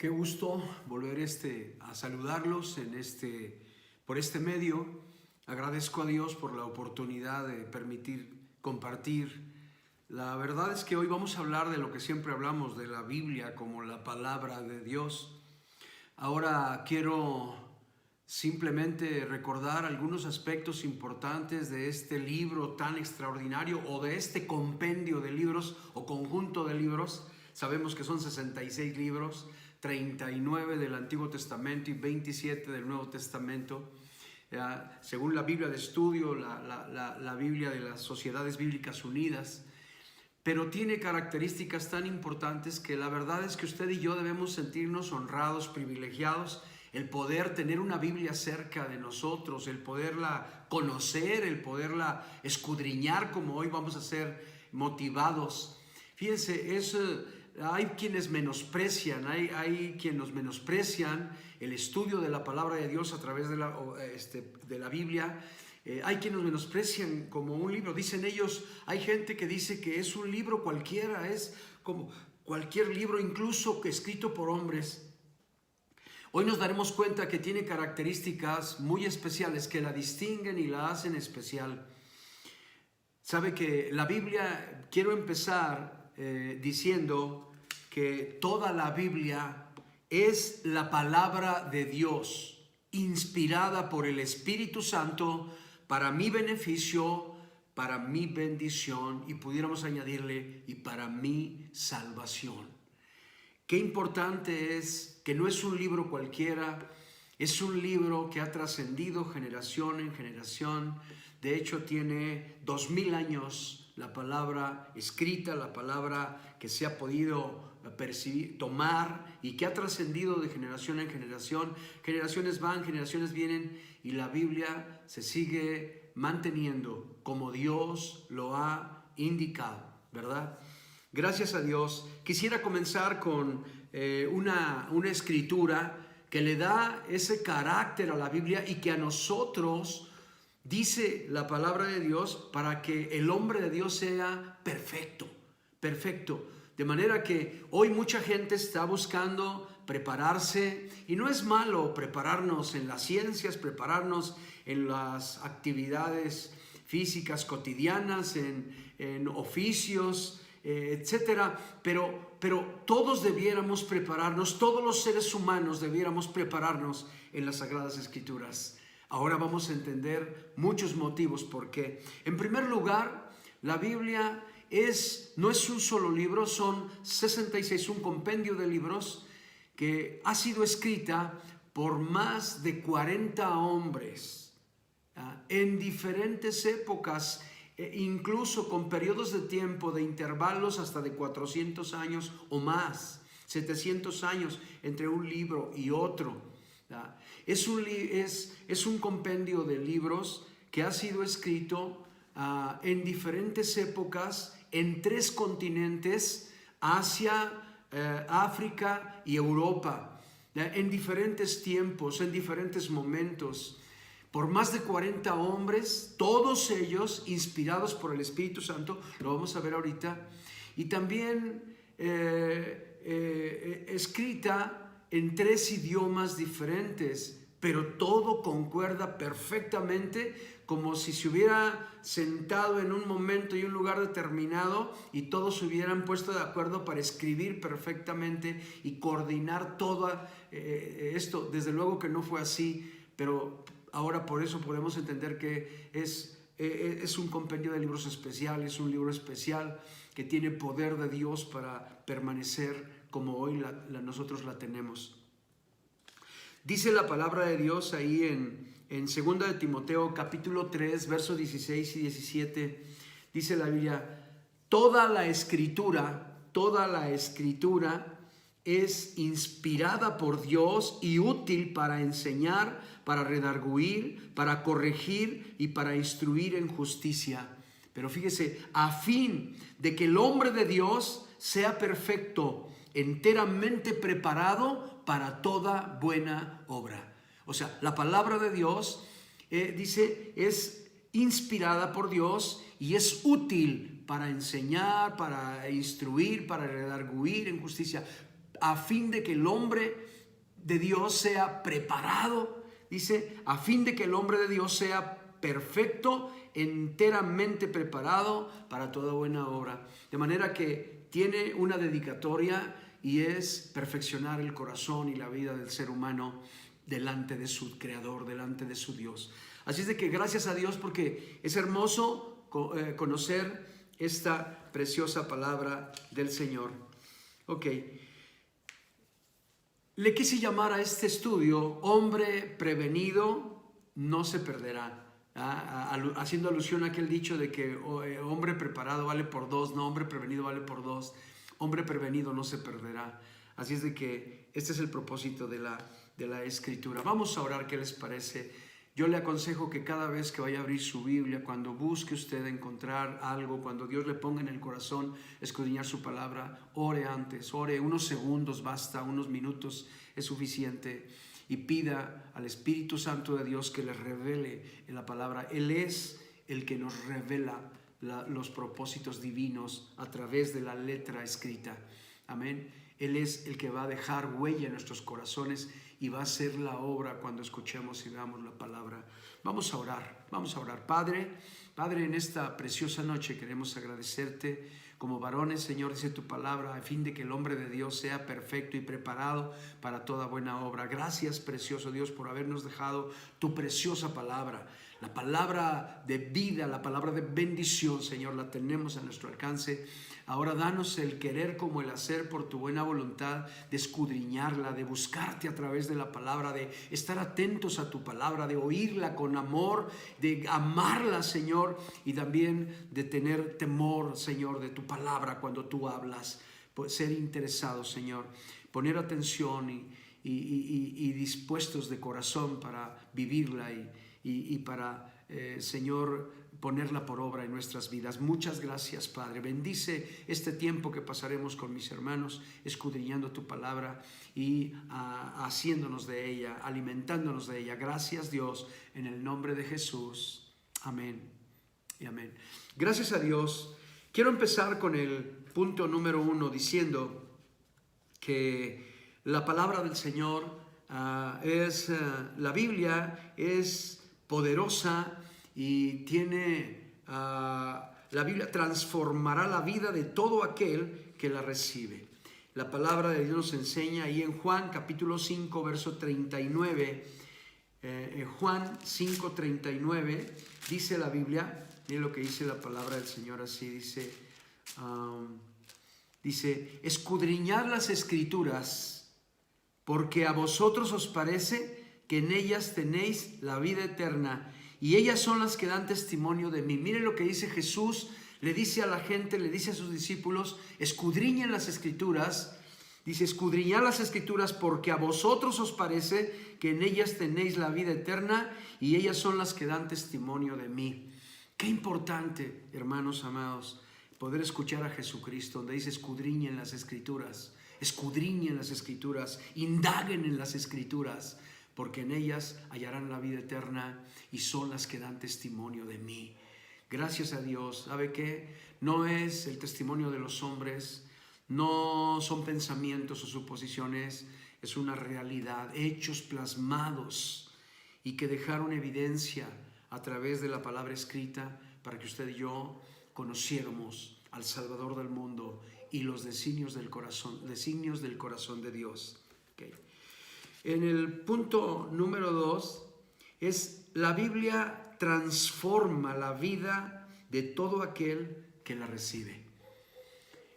Qué gusto volver a saludarlos por este medio. Agradezco a Dios por la oportunidad de permitir compartir. La verdad es que hoy vamos a hablar de lo que siempre hablamos, de la Biblia como la palabra de Dios. Ahora quiero simplemente recordar algunos aspectos importantes de este libro tan extraordinario o de este compendio de libros o conjunto de libros. Sabemos que son 66 libros, 39 del Antiguo Testamento y 27 del Nuevo Testamento. Según la Biblia de estudio, la Biblia de las Sociedades Bíblicas Unidas, pero tiene características tan importantes que la verdad es que usted y yo debemos sentirnos honrados, privilegiados, el poder tener una Biblia cerca de nosotros, el poderla conocer, el poderla escudriñar como hoy vamos a ser motivados. Fíjense, hay quienes menosprecian, hay quienes menosprecian el estudio de la palabra de Dios a través de la Biblia. Hay quienes menosprecian como un libro. Dicen ellos, hay gente que dice que es un libro cualquiera, es como cualquier libro, incluso escrito por hombres. Hoy nos daremos cuenta que tiene características muy especiales que la distinguen y la hacen especial. Sabe que la Biblia, quiero empezar diciendo que toda la Biblia es la palabra de Dios, inspirada por el Espíritu Santo para mi beneficio, para mi bendición y pudiéramos añadirle, y para mi salvación. Qué importante es que no es un libro cualquiera, es un libro que ha trascendido generación en generación. De hecho, tiene 2000 años la palabra escrita, la palabra que se ha podido percibir, tomar y que ha trascendido de generación en generación. Generaciones van, generaciones vienen y la Biblia se sigue manteniendo como Dios lo ha indicado, ¿verdad? Gracias a Dios. Quisiera comenzar con una escritura que le da ese carácter a la Biblia y que a nosotros dice la palabra de Dios para que el hombre de Dios sea perfecto, perfecto. De manera que hoy mucha gente está buscando prepararse y no es malo prepararnos en las ciencias, prepararnos en las actividades físicas cotidianas, en oficios, etcétera, pero todos debiéramos prepararnos, todos los seres humanos debiéramos prepararnos en las Sagradas Escrituras. Ahora vamos a entender muchos motivos por qué. En primer lugar, la Biblia no es un solo libro, son 66, un compendio de libros que ha sido escrita por más de 40 hombres en diferentes épocas, incluso con periodos de tiempo, de intervalos hasta de 400 años o más, 700 años entre un libro y otro. Es un compendio de libros que ha sido escrito en diferentes épocas, en 3 continentes, Asia, África y Europa, en diferentes tiempos, en diferentes momentos, por más de 40 hombres, todos ellos inspirados por el Espíritu Santo, lo vamos a ver ahorita, y también escrita en 3 idiomas diferentes, pero todo concuerda perfectamente, como si se hubiera sentado en un momento y un lugar determinado y todos se hubieran puesto de acuerdo para escribir perfectamente y coordinar todo esto. Desde luego que no fue así, pero ahora por eso podemos entender que es un compendio de libros especiales, un libro especial que tiene poder de Dios para permanecer como hoy nosotros la tenemos. Dice la palabra de Dios ahí en 2 de Timoteo capítulo 3, versos 16 y 17, dice la Biblia, toda la escritura es inspirada por Dios y útil para enseñar, para redarguir, para corregir y para instruir en justicia. Pero fíjese, a fin de que el hombre de Dios sea perfecto, enteramente preparado para toda buena obra. O sea, la palabra de Dios, dice, es inspirada por Dios y es útil para enseñar, para instruir, para redarguir en justicia. a fin de que el hombre de Dios sea preparado, dice, a fin de que el hombre de Dios sea perfecto, enteramente preparado para toda buena obra. De manera que tiene una dedicatoria y es perfeccionar el corazón y la vida del ser humano delante de su Creador, delante de su Dios. Así es de que gracias a Dios, porque es hermoso conocer esta preciosa palabra del Señor. Ok. Le quise llamar a este estudio hombre prevenido no se perderá. Haciendo alusión a aquel dicho de que hombre preparado vale por dos, no, hombre prevenido vale por dos. Hombre prevenido no se perderá. Así es de que este es el propósito de la Escritura. Vamos a orar, ¿qué les parece? Yo le aconsejo que cada vez que vaya a abrir su Biblia, cuando busque usted encontrar algo, cuando Dios le ponga en el corazón escudriñar su palabra, ore antes, ore unos segundos, basta, unos minutos es suficiente, y pida al Espíritu Santo de Dios que le revele en la palabra. Él es el que nos revela los propósitos divinos a través de la letra escrita. Amén. Él es el que va a dejar huella en nuestros corazones y va a hacer la obra cuando escuchemos y veamos la palabra. Vamos a orar, vamos a orar. Padre, en esta preciosa noche queremos agradecerte como varones, Señor, dice tu palabra, a fin de que el hombre de Dios sea perfecto y preparado para toda buena obra. Gracias, precioso Dios, por habernos dejado tu preciosa palabra. La palabra de vida, la palabra de bendición, Señor, la tenemos a nuestro alcance. Ahora danos el querer como el hacer por tu buena voluntad, de escudriñarla, de buscarte a través de la palabra, de estar atentos a tu palabra, de oírla con amor, de amarla, Señor, y también de tener temor, Señor, de tu palabra cuando tú hablas. Pues ser interesados, Señor, poner atención y dispuestos de corazón para vivirla y para, Señor, ponerla por obra en nuestras vidas. Muchas gracias, Padre. Bendice este tiempo que pasaremos con mis hermanos, escudriñando tu palabra y haciéndonos de ella, alimentándonos de ella. Gracias, Dios, en el nombre de Jesús. Amén y amén. Gracias a Dios. Quiero empezar con el punto número 1 diciendo que la palabra del Señor la Biblia es poderosa y la Biblia transformará la vida de todo aquel que la recibe. La palabra de Dios nos enseña ahí en Juan capítulo 5 verso 39, Juan 5:39 dice la Biblia, miren lo que dice la palabra del Señor así, dice, escudriñad las Escrituras, porque a vosotros os parece que en ellas tenéis la vida eterna, y ellas son las que dan testimonio de mí. Miren lo que dice Jesús, le dice a la gente, le dice a sus discípulos, escudriñen las Escrituras. Dice, escudriñad las Escrituras porque a vosotros os parece que en ellas tenéis la vida eterna y ellas son las que dan testimonio de mí. Qué importante, hermanos amados, poder escuchar a Jesucristo, donde dice escudriñen las Escrituras, indaguen en las Escrituras, porque en ellas hallarán la vida eterna y son las que dan testimonio de mí. Gracias a Dios. ¿Sabe qué? No es el testimonio de los hombres, no son pensamientos o suposiciones, es una realidad, hechos plasmados y que dejaron evidencia a través de la palabra escrita para que usted y yo conociéramos al Salvador del mundo y los designios del corazón de Dios. Okay. En el punto número 2 es la Biblia transforma la vida de todo aquel que la recibe.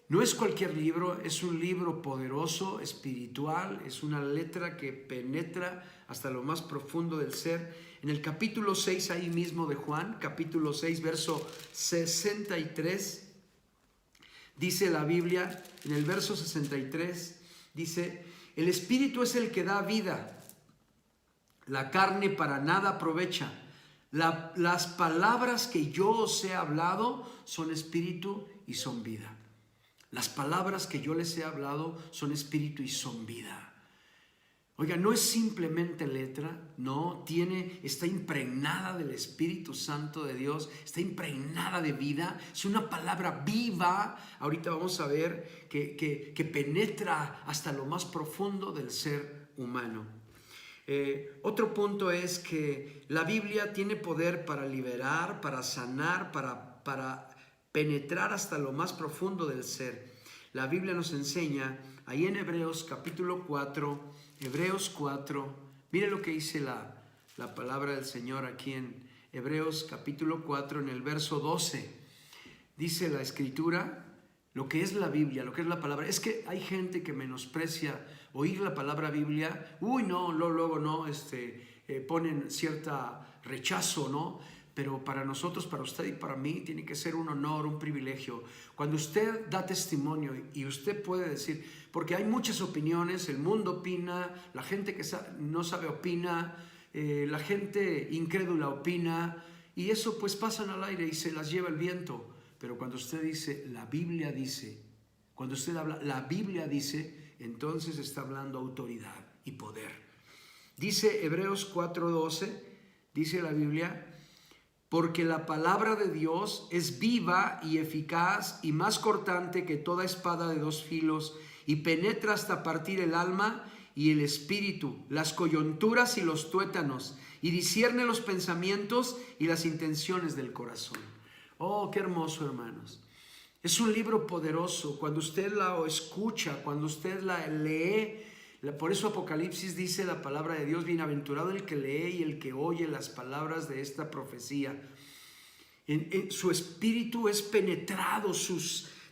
No es cualquier libro, es un libro poderoso, espiritual, es una letra que penetra hasta lo más profundo del ser. En el capítulo 6 ahí mismo de Juan, capítulo 6, verso 63, dice la Biblia, en el verso 63, dice, el Espíritu es el que da vida, la carne para nada aprovecha. Las palabras que yo os he hablado son espíritu y son vida. Las palabras que yo les he hablado son espíritu y son vida. Oiga, no es simplemente letra, no, está impregnada del Espíritu Santo de Dios, está impregnada de vida, es una palabra viva. Ahorita vamos a ver que penetra hasta lo más profundo del ser humano. Otro punto es que la Biblia tiene poder para liberar, para sanar, para penetrar hasta lo más profundo del ser. La Biblia nos enseña ahí en Hebreos capítulo 4, Hebreos 4, mire lo que dice la palabra del Señor aquí en Hebreos capítulo 4, en el verso 12. Dice la Escritura, lo que es la Biblia, lo que es la palabra. Es que hay gente que menosprecia oír la palabra Biblia. Uy, no, luego no, ponen cierta rechazo, ¿no? Pero para nosotros, para usted y para mí, tiene que ser un honor, un privilegio. Cuando usted da testimonio y usted puede decir, porque hay muchas opiniones, el mundo opina, la gente que no sabe opina, la gente incrédula opina, y eso pues pasan al aire y se las lleva el viento. Pero cuando usted dice, la Biblia dice, cuando usted habla, la Biblia dice, entonces está hablando autoridad y poder. Dice Hebreos 4:12, dice la Biblia, porque la palabra de Dios es viva y eficaz y más cortante que toda espada de dos filos y penetra hasta partir el alma y el espíritu, las coyunturas y los tuétanos, y discierne los pensamientos y las intenciones del corazón. Oh, qué hermoso, hermanos. Es un libro poderoso. Cuando usted la escucha, cuando usted la lee, por eso Apocalipsis dice la palabra de Dios, bienaventurado el que lee y el que oye las palabras de esta profecía. En su espíritu es penetrado,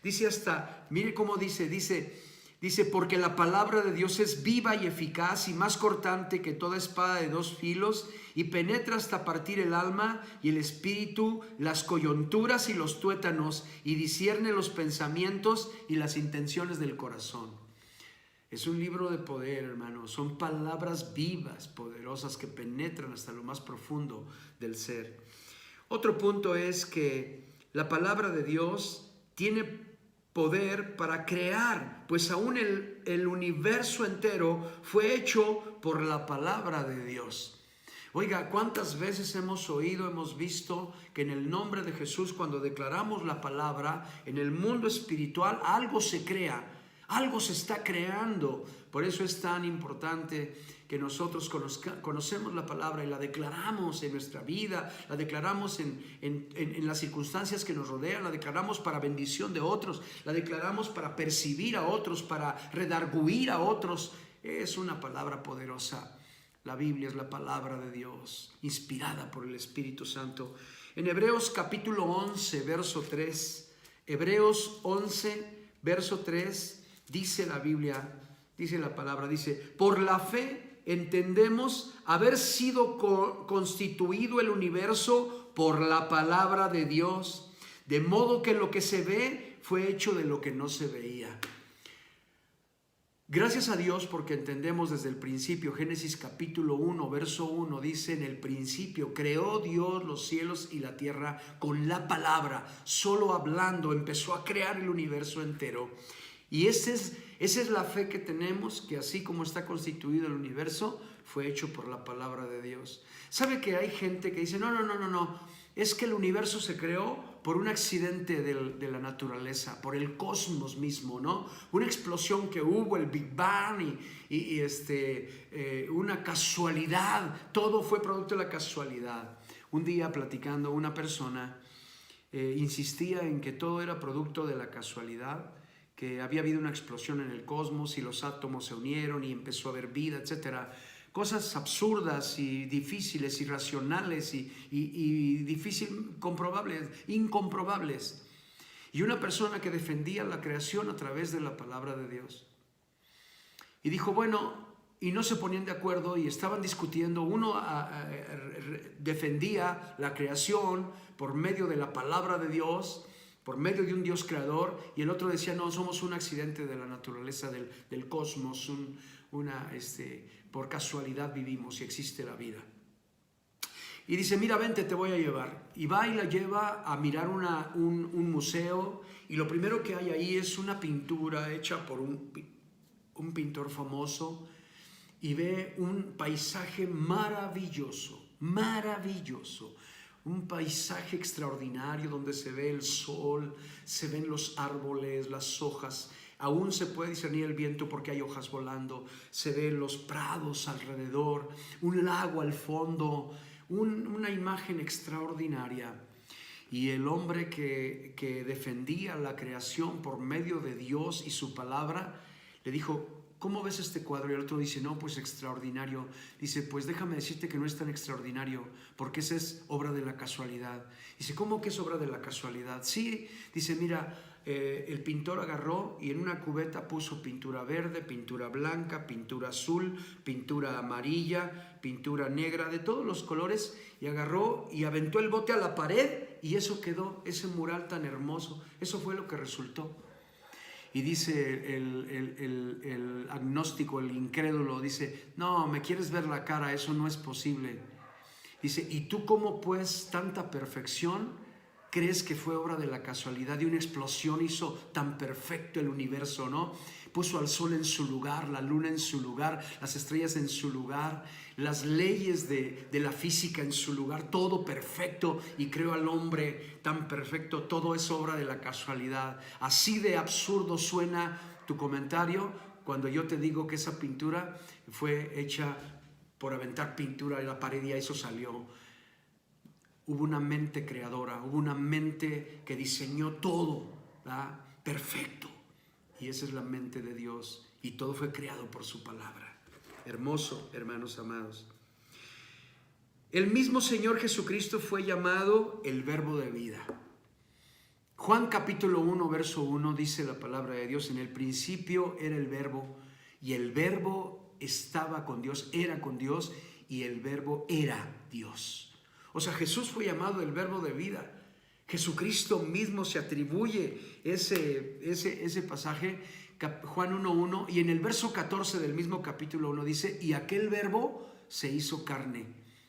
dice hasta, mire cómo dice, porque la palabra de Dios es viva y eficaz y más cortante que toda espada de dos filos y penetra hasta partir el alma y el espíritu, las coyunturas y los tuétanos, y discierne los pensamientos y las intenciones del corazón. Es un libro de poder, hermano. Son palabras vivas, poderosas, que penetran hasta lo más profundo del ser. Otro punto es que la palabra de Dios tiene poder para crear, pues aún el universo entero fue hecho por la palabra de Dios. Oiga, ¿cuántas veces hemos oído, hemos visto que en el nombre de Jesús, cuando declaramos la palabra, en el mundo espiritual algo se crea, algo se está creando? Por eso es tan importante que nosotros conocemos la palabra y la declaramos en nuestra vida, la declaramos en las circunstancias que nos rodean, la declaramos para bendición de otros, la declaramos para percibir a otros, para redarguir a otros. Es una palabra poderosa. La Biblia es la palabra de Dios, inspirada por el Espíritu Santo. En Hebreos capítulo 11, verso 3, Hebreos 11, verso 3, dice la Biblia, dice la palabra, dice, por la fe entendemos haber sido constituido el universo por la palabra de Dios, de modo que lo que se ve fue hecho de lo que no se veía. Gracias a Dios porque entendemos desde el principio. Génesis capítulo 1, verso 1 dice, en el principio creó Dios los cielos y la tierra con la palabra, solo hablando empezó a crear el universo entero. Y esa es la fe que tenemos, que así como está constituido el universo, fue hecho por la palabra de Dios. ¿Sabe que hay gente que dice, no, es que el universo se creó por un accidente de la naturaleza, por el cosmos mismo, ¿no? Una explosión que hubo, el Big Bang y una casualidad, todo fue producto de la casualidad. Un día platicando una persona insistía en que todo era producto de la casualidad, que había habido una explosión en el cosmos y los átomos se unieron y empezó a haber vida, etcétera. Cosas absurdas y difíciles, irracionales y incomprobables. Y una persona que defendía la creación a través de la palabra de Dios. Y dijo, bueno, y no se ponían de acuerdo y estaban discutiendo. Uno defendía la creación por medio de la palabra de Dios, por medio de un Dios creador, y el otro decía, no, somos un accidente de la naturaleza, del cosmos, por casualidad vivimos y existe la vida. Y dice, mira, vente, te voy a llevar. Y va y la lleva a mirar un museo, y lo primero que hay ahí es una pintura hecha por un pintor famoso, y ve un paisaje maravilloso, maravilloso. Un paisaje extraordinario donde se ve el sol, se ven los árboles, las hojas. Aún se puede discernir el viento porque hay hojas volando. Se ven los prados alrededor, un lago al fondo, una imagen extraordinaria. Y el hombre que defendía la creación por medio de Dios y su palabra, le dijo: ¿cómo ves este cuadro? Y el otro dice: no, pues extraordinario. Dice: pues déjame decirte que no es tan extraordinario, porque esa es obra de la casualidad. Dice: ¿cómo que es obra de la casualidad? Sí, dice: mira, el pintor agarró y en una cubeta puso pintura verde, pintura blanca, pintura azul, pintura amarilla, pintura negra, de todos los colores, y agarró y aventó el bote a la pared, y eso quedó, ese mural tan hermoso. Eso fue lo que resultó. Y dice el agnóstico, el incrédulo, dice: no, me quieres ver la cara, eso no es posible. Dice: ¿y tú cómo pues tanta perfección crees que fue obra de la casualidad? De una explosión hizo tan perfecto el universo, ¿no? Puso al sol en su lugar, la luna en su lugar, las estrellas en su lugar, las leyes de la física en su lugar, todo perfecto, y creó al hombre tan perfecto. Todo es obra de la casualidad. Así de absurdo suena tu comentario cuando yo te digo que esa pintura fue hecha por aventar pintura en la pared y a eso salió. Hubo una mente creadora, hubo una mente que diseñó todo, ¿verdad? Perfecto. Y esa es la mente de Dios, y todo fue creado por su palabra. Hermoso, hermanos amados. El mismo Señor Jesucristo fue llamado el Verbo de vida. Juan capítulo 1, verso 1 dice la palabra de Dios: en el principio era el Verbo, y el Verbo estaba con Dios, era con Dios, y el Verbo era Dios. O sea, Jesús fue llamado el Verbo de vida. Jesucristo mismo se atribuye ese pasaje, Juan 1:1, y en el verso 14 del mismo capítulo 1 dice: y aquel Verbo se hizo carne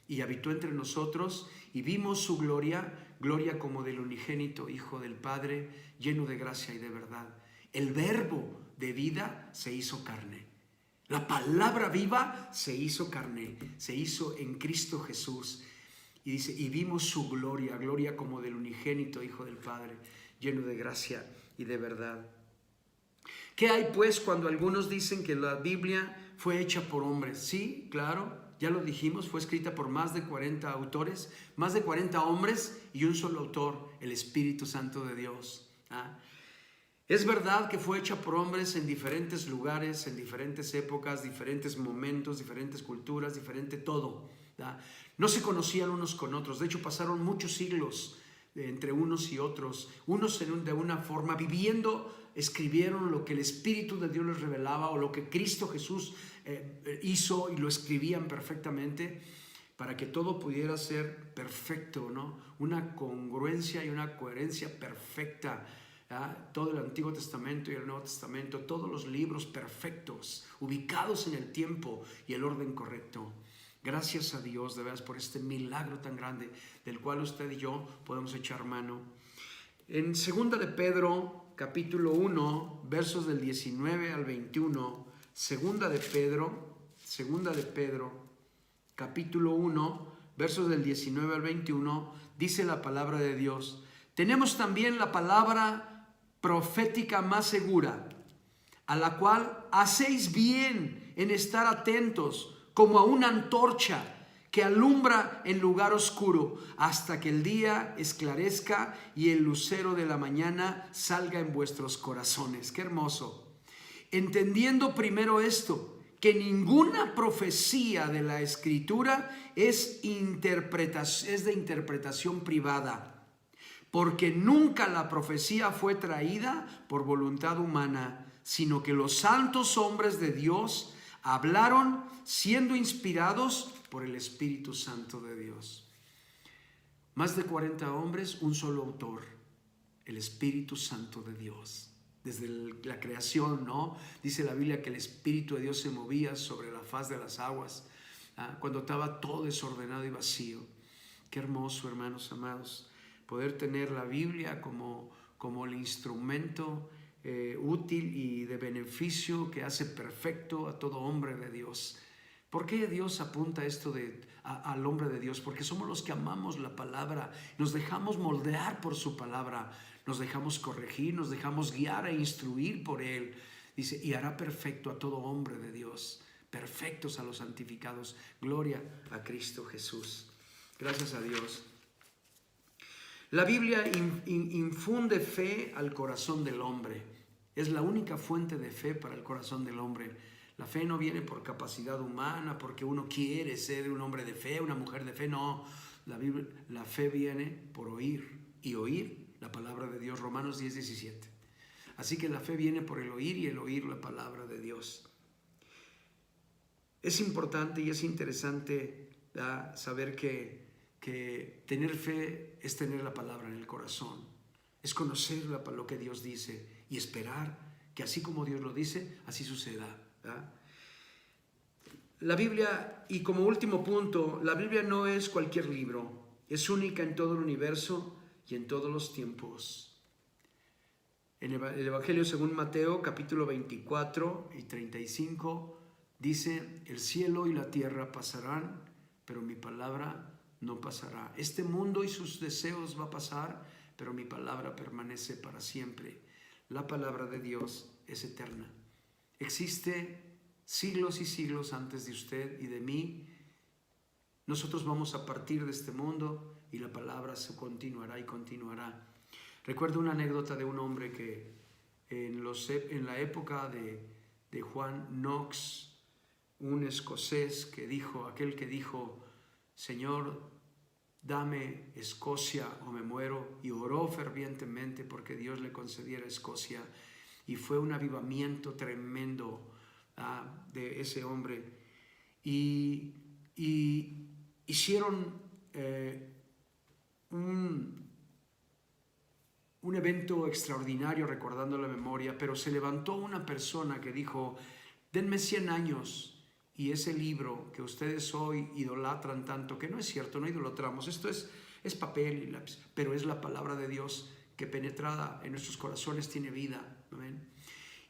y habitó entre nosotros, y vimos su gloria, gloria como del unigénito Hijo del Padre, lleno de gracia y de verdad. El Verbo de vida se hizo carne. La palabra viva se hizo carne, se hizo en Cristo Jesús. Y dice: y vimos su gloria, gloria como del unigénito Hijo del Padre, lleno de gracia y de verdad. ¿Qué hay pues cuando algunos dicen que la Biblia fue hecha por hombres? Sí, claro, ya lo dijimos, fue escrita por más de 40 autores, más de 40 hombres y un solo autor, el Espíritu Santo de Dios. Es verdad que fue hecha por hombres en diferentes lugares, en diferentes épocas, diferentes momentos, diferentes culturas, diferente todo. No se conocían unos con otros. De hecho, pasaron muchos siglos entre unos y otros. Unos de una forma, viviendo, escribieron lo que el Espíritu de Dios les revelaba, o lo que Cristo Jesús hizo, y lo escribían perfectamente para que todo pudiera ser perfecto, ¿no? Una congruencia y una coherencia perfecta. Todo el Antiguo Testamento y el Nuevo Testamento, todos los libros perfectos, ubicados en el tiempo y el orden correcto. Gracias a Dios, de veras, por este milagro tan grande del cual usted y yo podemos echar mano. En 2 de Pedro, capítulo 1, versos del 19 al 21, 2 de Pedro, capítulo 1, versos del 19 al 21, dice la palabra de Dios: tenemos también la palabra profética más segura, a la cual hacéis bien en estar atentos, como a una antorcha que alumbra en lugar oscuro, hasta que el día esclarezca y el lucero de la mañana salga en vuestros corazones. ¡Qué hermoso! Entendiendo primero esto, que ninguna profecía de la Escritura es de interpretación privada, porque nunca la profecía fue traída por voluntad humana, sino que los santos hombres de Dios hablaron siendo inspirados por el Espíritu Santo de Dios. Más de 40 hombres, un solo autor, el Espíritu Santo de Dios. Desde la creación, ¿no? Dice la Biblia que el Espíritu de Dios se movía sobre la faz de las aguas, cuando estaba todo desordenado y vacío. Qué hermoso, hermanos amados, poder tener la Biblia como el instrumento útil y de beneficio que hace perfecto a todo hombre de Dios. ¿Por qué Dios apunta esto al hombre de Dios? Porque somos los que amamos la palabra, nos dejamos moldear por su palabra, nos dejamos corregir, nos dejamos guiar e instruir por Él. Dice, y hará perfecto a todo hombre de Dios, perfectos a los santificados. Gloria a Cristo Jesús. Gracias a Dios. La Biblia infunde fe al corazón del hombre. Es la única fuente de fe para el corazón del hombre. La fe no viene por capacidad humana, porque uno quiere ser un hombre de fe, una mujer de fe. No, la fe viene por oír y oír la palabra de Dios. Romanos 10:17. Así que la fe viene por el oír y el oír la palabra de Dios. Es importante y es interesante saber que tener fe es tener la palabra en el corazón. Es conocer lo que Dios dice y esperar que así como Dios lo dice, así suceda. ¿Verdad? La Biblia, y como último punto, la Biblia no es cualquier libro, es única en todo el universo y en todos los tiempos. En el Evangelio según Mateo, capítulo 24 y 35, dice, el cielo y la tierra pasarán, pero mi palabra no pasará. Este mundo y sus deseos va a pasar, pero mi palabra permanece para siempre. La palabra de Dios es eterna. Existe siglos y siglos antes de usted y de mí. Nosotros vamos a partir de este mundo y la palabra se continuará y continuará. Recuerdo una anécdota de un hombre que en la época de Juan Knox, un escocés aquel que dijo, Señor, dame Escocia o me muero, y oró fervientemente porque Dios le concediera Escocia, y fue un avivamiento tremendo de ese hombre, y hicieron un evento extraordinario recordando la memoria, pero se levantó una persona que dijo, denme 100 años y ese libro que ustedes hoy idolatran tanto, que no es cierto, no idolatramos, esto es papel y lápiz, pero es la palabra de Dios que penetrada en nuestros corazones tiene vida. ¿Amén?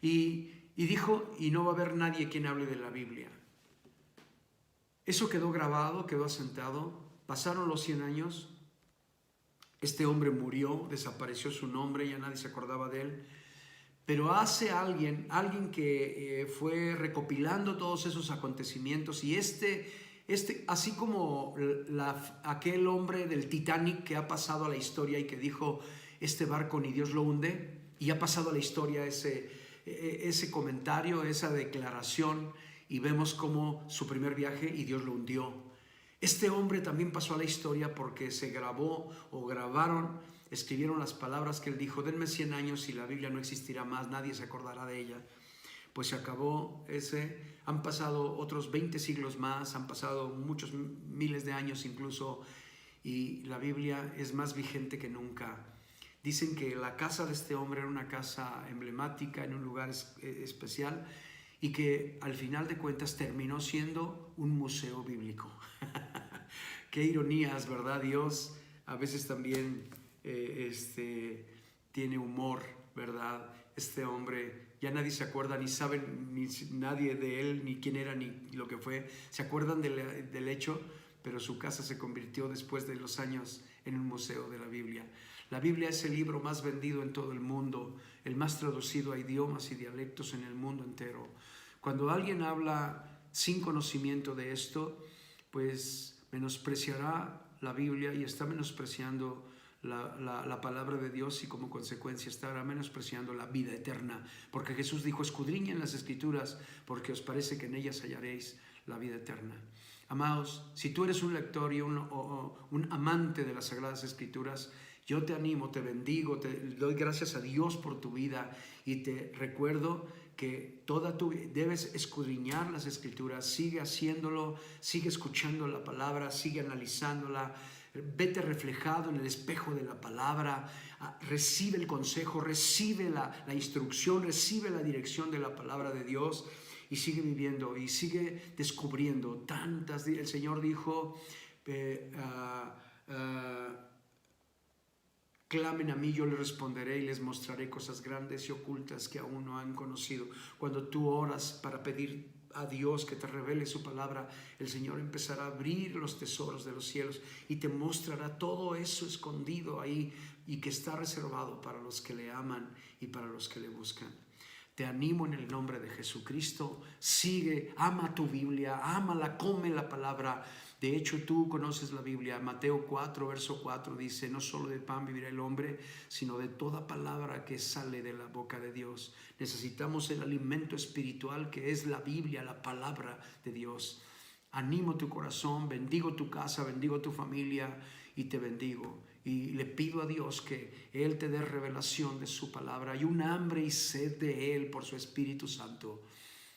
Y dijo, y no va a haber nadie quien hable de la Biblia. Eso quedó grabado, quedó asentado, pasaron los 100 años, este hombre murió, desapareció su nombre, ya nadie se acordaba de él. Pero hace alguien que fue recopilando todos esos acontecimientos, y así como aquel hombre del Titanic que ha pasado a la historia y que dijo, este barco ni Dios lo hunde, y ha pasado a la historia ese comentario, esa declaración, y vemos como su primer viaje y Dios lo hundió. Este hombre también pasó a la historia porque se grabó o escribieron las palabras que él dijo, denme 100 años y la Biblia no existirá más, nadie se acordará de ella. Pues se acabó han pasado otros 20 siglos más, han pasado muchos miles de años incluso, y la Biblia es más vigente que nunca. Dicen que la casa de este hombre era una casa emblemática en un lugar especial, y que al final de cuentas terminó siendo un museo bíblico. Qué ironías, ¿verdad? Dios a veces también tiene humor, ¿verdad? Este hombre, ya nadie se acuerda, ni sabe nadie de él, ni quién era, ni lo que fue. Se acuerdan del hecho, pero su casa se convirtió después de los años en un museo de la Biblia. La Biblia es el libro más vendido en todo el mundo, el más traducido a idiomas y dialectos en el mundo entero. Cuando alguien habla sin conocimiento de esto, pues menospreciará la Biblia y está menospreciando la palabra de Dios, y como consecuencia estará menospreciando la vida eterna, porque Jesús dijo, escudriñen las Escrituras porque os parece que en ellas hallaréis la vida eterna. Amados, si tú eres un lector y un amante de las Sagradas Escrituras, yo te animo, te bendigo, te doy gracias a Dios por tu vida, y te recuerdo que debes escudriñar las Escrituras, sigue haciéndolo, sigue escuchando la palabra, sigue analizándola, vete reflejado en el espejo de la palabra, recibe el consejo, recibe la instrucción, recibe la dirección de la palabra de Dios, y sigue viviendo y sigue descubriendo tantas. El Señor dijo, clamen a mí, yo les responderé y les mostraré cosas grandes y ocultas que aún no han conocido. Cuando tú oras para pedir a Dios, que te revele su palabra, el Señor empezará a abrir los tesoros de los cielos y te mostrará todo eso escondido ahí y que está reservado para los que le aman y para los que le buscan. Te animo en el nombre de Jesucristo. Sigue, ama tu Biblia, ámala, come la palabra. De hecho, tú conoces la Biblia. Mateo 4, verso 4 dice: no solo de pan vivirá el hombre, sino de toda palabra que sale de la boca de Dios. Necesitamos el alimento espiritual que es la Biblia, la palabra de Dios. Animo tu corazón, bendigo tu casa, bendigo tu familia y te bendigo. Y le pido a Dios que Él te dé revelación de su palabra y un hambre y sed de Él por su Espíritu Santo.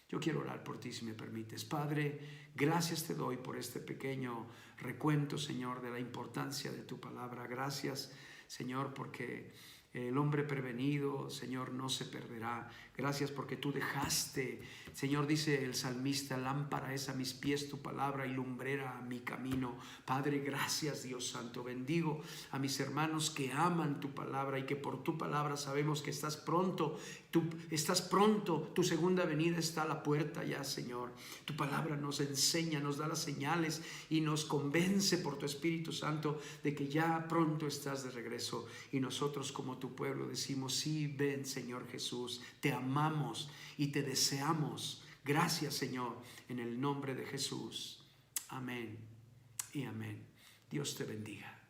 Yo quiero orar por ti, si me permites. Padre, gracias te doy por este pequeño recuento, Señor, de la importancia de tu palabra. Gracias, Señor, porque el hombre prevenido, Señor, no se perderá. Gracias porque tú dejaste, Señor, dice el salmista: lámpara es a mis pies tu palabra y lumbrera a mi camino. Padre, gracias, Dios Santo. Bendigo a mis hermanos que aman tu palabra y que por tu palabra sabemos que estás pronto. Tu segunda venida está a la puerta ya, Señor. Tu palabra nos enseña, nos da las señales y nos convence por tu Espíritu Santo de que ya pronto estás de regreso. Y nosotros, como tu pueblo, decimos: sí, ven, Señor Jesús, te amamos y te deseamos. Gracias, Señor, en el nombre de Jesús. Amén y amén. Dios te bendiga.